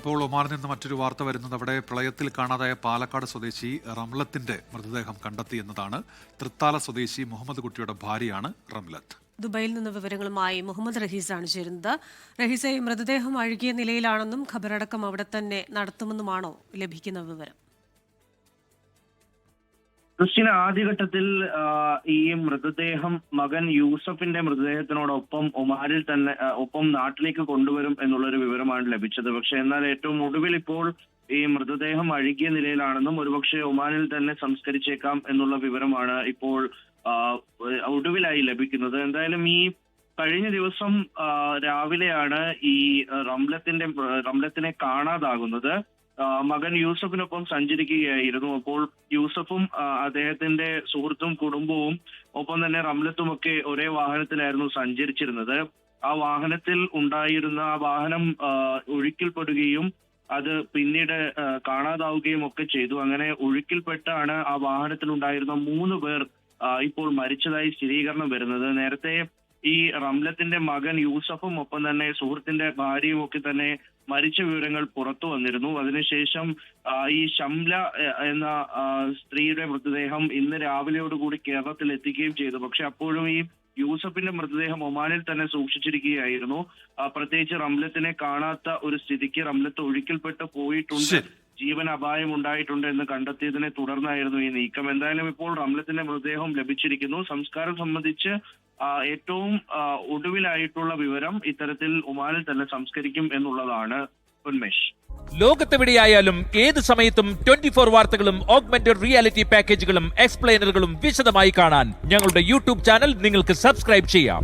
ഇപ്പോൾ ഒമാനിൽ നിന്ന് മറ്റൊരു വാർത്ത വരുന്നത് അവിടെ പ്രളയത്തിൽ കാണാതായ പാലക്കാട് സ്വദേശി റംലത്തിന്റെ മൃതദേഹം കണ്ടെത്തി എന്നതാണ്. തൃത്താല സ്വദേശി മുഹമ്മദ് കുട്ടിയുടെ ഭാര്യയാണ് റംലത്ത്. ദുബൈയിൽ നിന്ന് വിവരങ്ങളുമായി മുഹമ്മദ് റഹീസാണ് ചേരുന്നത്. റഹീസെ, മൃതദേഹം അഴുകിയ നിലയിലാണെന്നും ഖബറടക്കം അവിടെ തന്നെ നടത്തുമെന്നുമാണോ ലഭിക്കുന്ന വിവരം? ക്രിസ്റ്റീന, ആദ്യഘട്ടത്തിൽ ഈ മൃതദേഹം മകൻ യൂസഫിന്റെ മൃതദേഹത്തിനോടൊപ്പം ഒമാനിൽ തന്നെ ഒപ്പം നാട്ടിലേക്ക് കൊണ്ടുവരും എന്നുള്ളൊരു വിവരമാണ് ലഭിച്ചത്. പക്ഷെ എന്നാൽ ഏറ്റവും ഒടുവിൽ ഇപ്പോൾ ഈ മൃതദേഹം അഴുകിയ നിലയിലാണെന്നും ഒരുപക്ഷെ ഒമാനിൽ തന്നെ സംസ്കരിച്ചേക്കാം എന്നുള്ള വിവരമാണ് ഇപ്പോൾ ഒടുവിലായി ലഭിക്കുന്നത്. എന്തായാലും ഈ കഴിഞ്ഞ ദിവസം രാവിലെയാണ് ഈ റംലത്തിനെ കാണാതാകുന്നത്. മകൻ യൂസഫിനൊപ്പം സഞ്ചരിക്കുകയായിരുന്നു. അപ്പോൾ യൂസഫും അദ്ദേഹത്തിന്റെ സുഹൃത്തും കുടുംബവും ഒപ്പം തന്നെ റംലത്തും ഒക്കെ ഒരേ വാഹനത്തിലായിരുന്നു സഞ്ചരിച്ചിരുന്നത്. ആ വാഹനത്തിൽ ഉണ്ടായിരുന്ന ആ വാഹനം ഒഴുക്കിൽപ്പെടുകയും അത് പിന്നീട് കാണാതാവുകയും ഒക്കെ ചെയ്തു. അങ്ങനെ ഒഴുക്കിൽപ്പെട്ടാണ് ആ വാഹനത്തിൽ ഉണ്ടായിരുന്ന 3 പേർ ഇപ്പോൾ മരിച്ചതായി സ്ഥിരീകരണം വരുന്നത്. നേരത്തെ ഈ റംലത്തിന്റെ മകൻ യൂസഫും ഒപ്പം തന്നെ സുഹൃത്തിന്റെ ഭാര്യയും ഒക്കെ തന്നെ മരിച്ച വിവരങ്ങൾ പുറത്തു വന്നിരുന്നു. അതിനുശേഷം ഈ ഷംല എന്ന സ്ത്രീയുടെ മൃതദേഹം ഇന്ന് രാവിലെയോടുകൂടി കേരളത്തിൽ എത്തിക്കുകയും ചെയ്തു. പക്ഷെ അപ്പോഴും ഈ യൂസഫിന്റെ മൃതദേഹം ഒമാനിൽ തന്നെ സൂക്ഷിച്ചിരിക്കുകയായിരുന്നു. പ്രത്യേകിച്ച് റംലത്തിനെ കാണാത്ത ഒരു സ്ഥിതിക്ക് റംലത്ത് ഒഴുക്കിൽപ്പെട്ട് പോയിട്ടുണ്ട്, ജീവൻ അപായം ഉണ്ടായിട്ടുണ്ട് എന്ന് കണ്ടെത്തിയതിനെ തുടർന്നായിരുന്നു ഈ നീക്കം. എന്തായാലും ഇപ്പോൾ റംലത്തിന്റെ മൃതദേഹം ലഭിച്ചിരിക്കുന്നു. സംസ്കാരം സംബന്ധിച്ച് ഏറ്റവും ഒടുവിലായിട്ടുള്ള വിവരം ഇത്തരത്തിൽ ഒമാനിൽ തന്നെ സംസ്കരിക്കും എന്നുള്ളതാണ്. ഉന്മേഷ്, ലോകത്തെവിടെയായാലും ഏത് സമയത്തും 24 വാർത്തകളും ഓഗ്മെന്റഡ് റിയാലിറ്റി പാക്കേജുകളും എക്സ്പ്ലെയിനറുകളും വിശദമായി കാണാൻ ഞങ്ങളുടെ യൂട്യൂബ് ചാനൽ നിങ്ങൾക്ക് സബ്സ്ക്രൈബ് ചെയ്യാം.